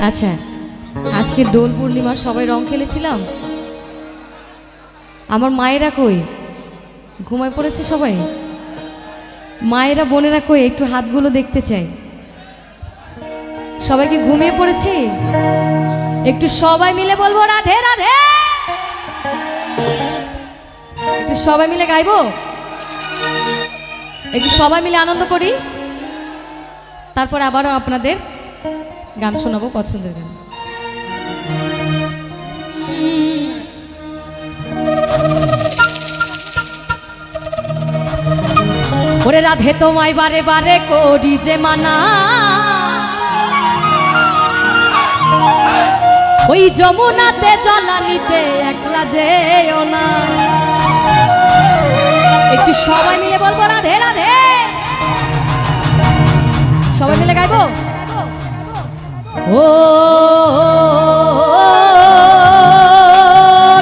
আচ্ছা, আজকে দোল পূর্ণিমা সবাই রং খেলেছিলাম। আমার মায়েরা কই? ঘুমায় পড়েছে সবাই? মায়েরা বোনেরা কই? একটু হাতগুলো দেখতে চাই। সবাইকে ঘুমিয়ে পড়েছে? একটু সবাই মিলে বলবো রাধে রাধে। একটু সবাই মিলে গাইবো, একটু সবাই মিলে আনন্দ করি, তারপর আবারও আপনাদের গান শোনাবো পছন্দের গান। ওরে রাধে তোমায় বারে বারে করি যে মানা, ওই যমুনাতে জলানিতে একলা যেও না। একটু সবাই মিলে বলবো রাধে রাধে, সবাই মিলে গাইবো। ও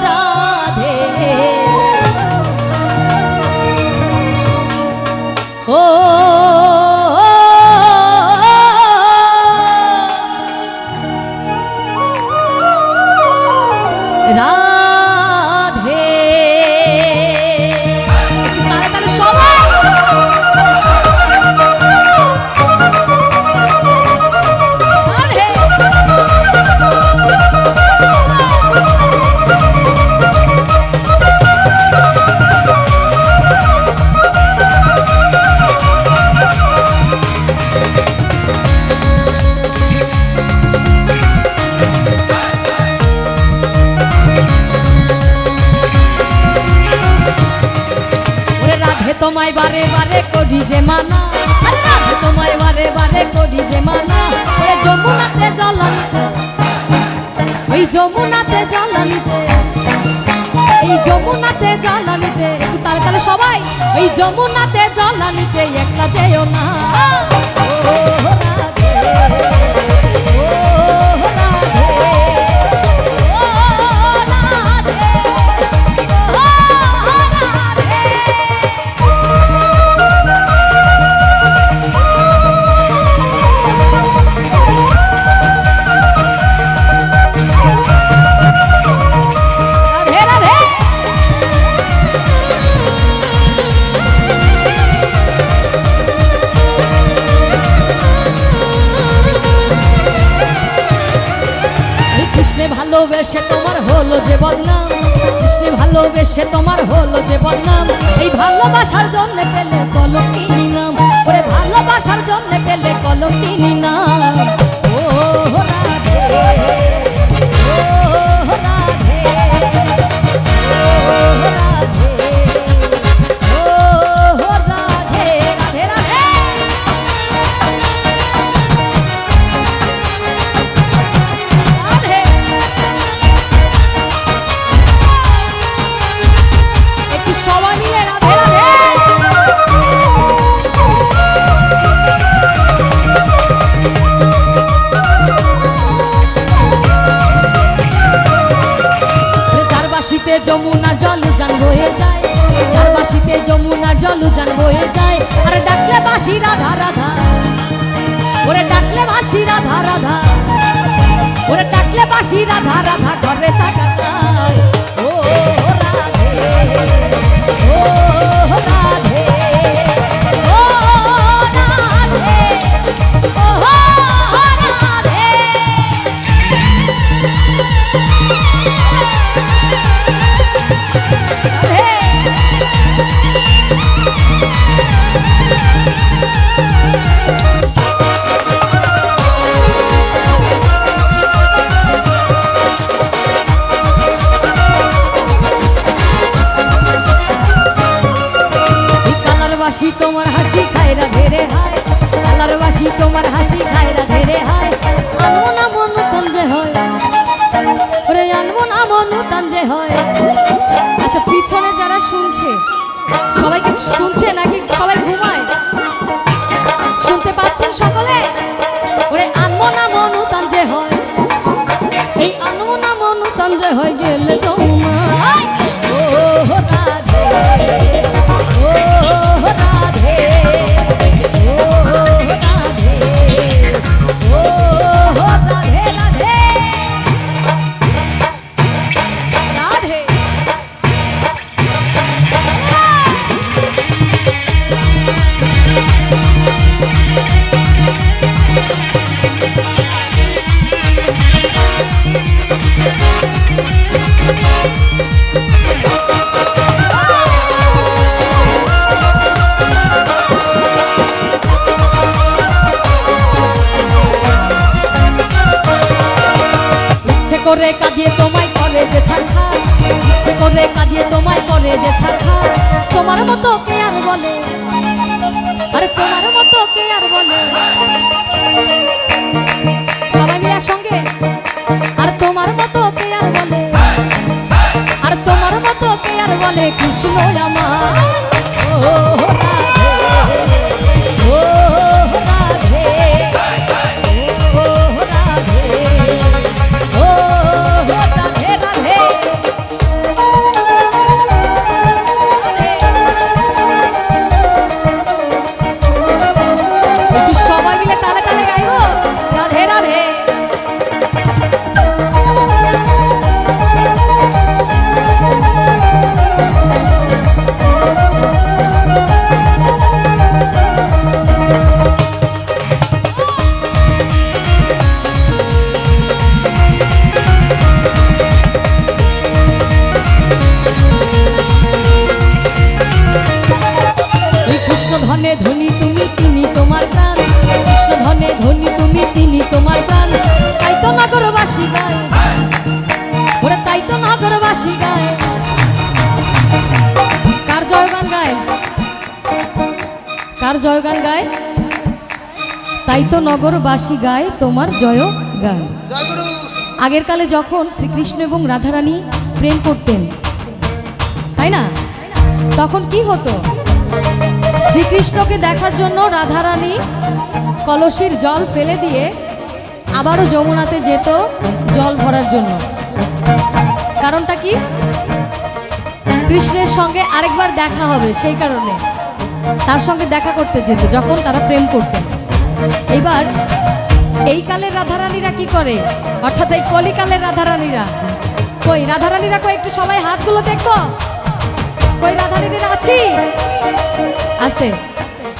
রাধে, ও রাধে। তাহলে তাহলে সবাই তোমায় বারে বারে করি যে মানা, তোমায় বারে বারে করি যে মানা। ওই যমুনাতে জলানিতে, ওই যমুনাতে জলানিতে, এই যমুনাতে জলানিতে, একটু তালে তালে সবাই। ওই যমুনাতে জলানিতে একলা যেও না। ও রাধে, ও রাধে, ও রাধে, ও রাধে। ভালোবেসে তোমার হলো যে বদনাম, কৃষ্ণে ভালোবেসে তোমার হলো যে বদনাম। এই ভালোবাসার জন্য পেলে কলঙ্কিনী নাম, ওরে ভালোবাসার জন্য পেলে কলঙ্কিনী নাম। ও রাধে, ও রাধে, ও রাধে, ও রাধে, রাধে রাধে। যমুনার জল উজান বয়ে যায়, যার বাঁশিতে যমুনার জল উজান বয়ে যায়। আর ডাকলে বাঁশি রাধা রাধা, ওরে ডাকলে বাঁশি রাধা রাধা, ওরে ডাকলে বাঁশি রাধা রাধা ঘরে থাকা যায়। ও রাধে, ও রাধে, ও রাধে, ও রাধে। বাসি তোমার হাসি খায়রা ধেরে হায়, কালার বাসি তোমার হাসি খায়রা ধেরে হায়। আনবো না মনু তঞ্জে হয়, ওরে আনবো না মনু তঞ্জে হয়। আচ্ছা, পিছনে যারা শুনছে সবাই কি শুনছে নাকি সবাই ঘুমায়? শুনতে পাচ্ছেন সকলে? ওরে আনবো না মনু তঞ্জে হয়, এই আনবো না মনু তঞ্জে হয় গেলে যমুনা। ও রাধে, ও রাধে, ও রাধে। করে কাঁদিয়ে তোমায় করে যে ছাড়খা, ইচ্ছে করে কাঁদিয়ে তোমায় করে যে ছাড়খা। তোমার মতো কে আর বলে, আরে তোমার মতো কে আর বলে, সবাই মিলে একসঙ্গে। আর তোমার মতো কে আর বলে, আর তোমার মতো কে আর বলে কৃষ্ণ আমার। ও রাধে, ও রাধে, ও রাধে, ও রাধে রাধে। একটু সবাই মিলে তালে তালে গাইবো রাধে রাধে। ধনে ধনী তুমি তিনি তোমার প্রাণ, কৃষ্ণ ধনে ধনী তুমি তিনি তোমার প্রাণ। তাই তো নগরবাসী গায়, ওরে তাই তো নগরবাসী গায়। কার জয়গান গায়, কার জয়গান গায়? তাই তো নগরবাসী গায় তোমার জয় গান। আগের কালে যখন শ্রীকৃষ্ণ এবং রাধারানী প্রেম করতেন, তাই না, তখন কি হতো? শ্রীকৃষ্ণকে দেখার জন্য রাধারানী কলসির জল ফেলে দিয়ে আবারও যমুনাতে যেত জল ভরার জন্য। কারণটা কি? কৃষ্ণের সঙ্গে আরেকবার দেখা হবে, সেই কারণে তার সঙ্গে দেখা করতে যেত যখন তারা প্রেম করতেন। এইবার এই কালের রাধারানীরা কি করে, অর্থাৎ এই কলিকালের রাধারানীরা কই, রাধারানীরা কই, একটু সবাই হাতগুলো দেখো, কই রাধারানীরা আছি? আছে।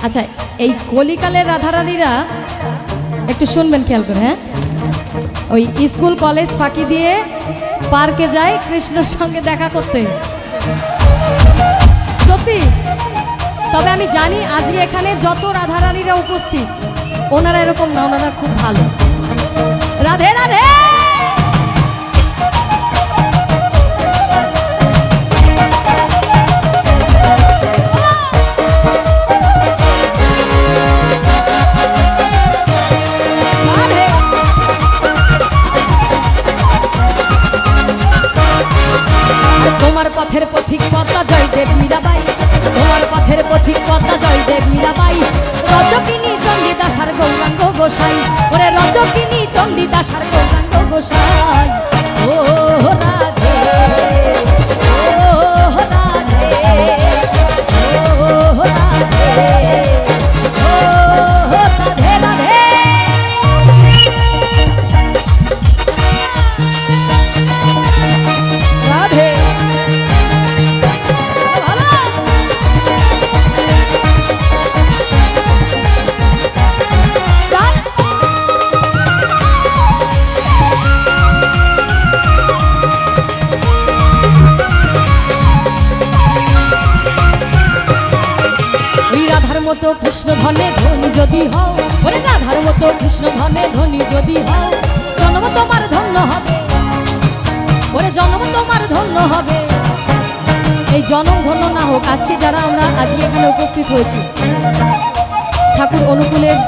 আচ্ছা, এই কলিকালের রাধারানীরা একটু শুনবেন, খেয়াল করে, হ্যাঁ, ওই স্কুল কলেজ ফাঁকি দিয়ে পার্কে যায় কৃষ্ণর সঙ্গে দেখা করতে, সত্যি। তবে আমি জানি আজকে এখানে যত রাধারানীরা উপস্থিত ওনারা এরকম না, ওনারা খুব ভালো। রাধে রাধে। তোমার পথের পথিক পদ্মা জয়দেব মীরাবাই, তোমার পথের পথিক পদ্মা জয়দেব মীরাবাই। রজকিনী চণ্ডীদাস আর গৌরাঙ্গ গোসাই, ওরে রজকিনী চণ্ডীদাস আর গৌরাঙ্গ গোসাই। ও রাধে, ও রাধে, ও রাধে, ও রাধে রাধে। রাধে মতো কৃষ্ণ ধনে ধনী যদি হও, ওরে রাধার মতো কৃষ্ণ ধনে ধনী যদি হও, জন্ম তোমার ধন্য হবে, ওরে জন্ম তোমার ধন্য হবে। এই জন্ম ধন্য না হোক, আজকে যারা আমরা আজকে এখানে উপস্থিত হয়েছি ঠাকুর অনুকূলের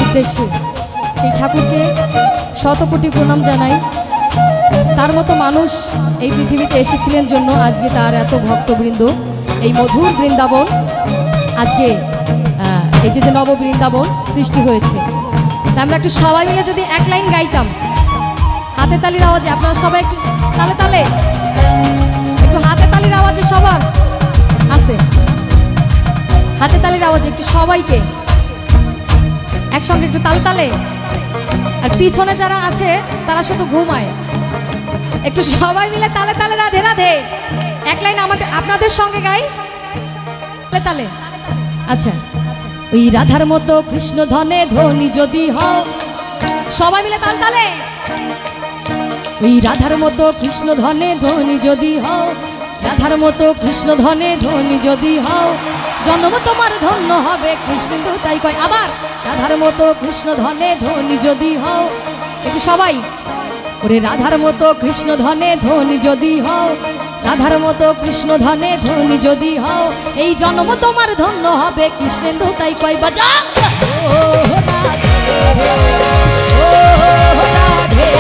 উদ্দেশ্যে, সেই ঠাকুরকে শত কোটি প্রণাম জানাই। তার মতো মানুষ এই পৃথিবীতে এসেছিলেন জন্য আজকে তার এত ভক্তবৃন্দ, এই মধুর বৃন্দাবন আজকে এই যে নব বৃন্দাবন সৃষ্টি হয়েছে। তা আমরা একটু সবাই মিলে যদি এক লাইন গাইতাম, হাতে তালির আওয়াজে, আপনারা সবাই একটু তালে তালে, একটু হাতে তালির আওয়াজে সবার, আস্তে হাতে তালির আওয়াজে একটু সবাইকে একসঙ্গে একটু তালে তালে। আর পিছনে যারা আছে তারা শুধু ঘুমায়, একটু সবাই মিলে তালে তালে রাধে রাধে এক লাইন আমাদের আপনাদের সঙ্গে গাই তালে তালে। আচ্ছা, ওই রাধার মতো কৃষ্ণ ধনে ধনী যদি হও, সবাই মিলে তাল তালে। ওই রাধার মতো কৃষ্ণ ধনে ধনী যদি হও, রাধার মতো কৃষ্ণ ধনে ধনী যদি হও, জন্ম তোমার ধন্য হবে কৃষ্ণ। তাই কয় আবার, রাধার মতো কৃষ্ণ ধনে ধনী যদি হও, একটু সবাই ওরে রাধার মতো কৃষ্ণ ধনে ধনী যদি হও, রাধার মতো কৃষ্ণ ধনে ধনী যদি হও, এই জন্ম তোমার ধন্য হবে কৃষ্ণেন্দু তাই কয় বাজা। ও রাধে, ও রাধে,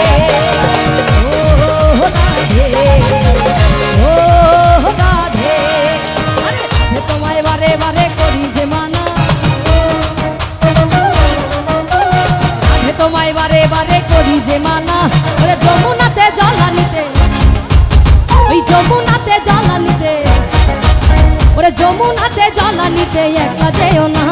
ও রাধে, ও রাধে। আরে রাধে তোমায় বারে বারে করি যে মানা, রাধে তোমায় বারে বারে করি যে মানা। ওরে যমুনাতে জল আনিতে, ওই যমুনাতে জল আনিতে, ওরে যমুনাতে জল আনিতে একলা যেও না।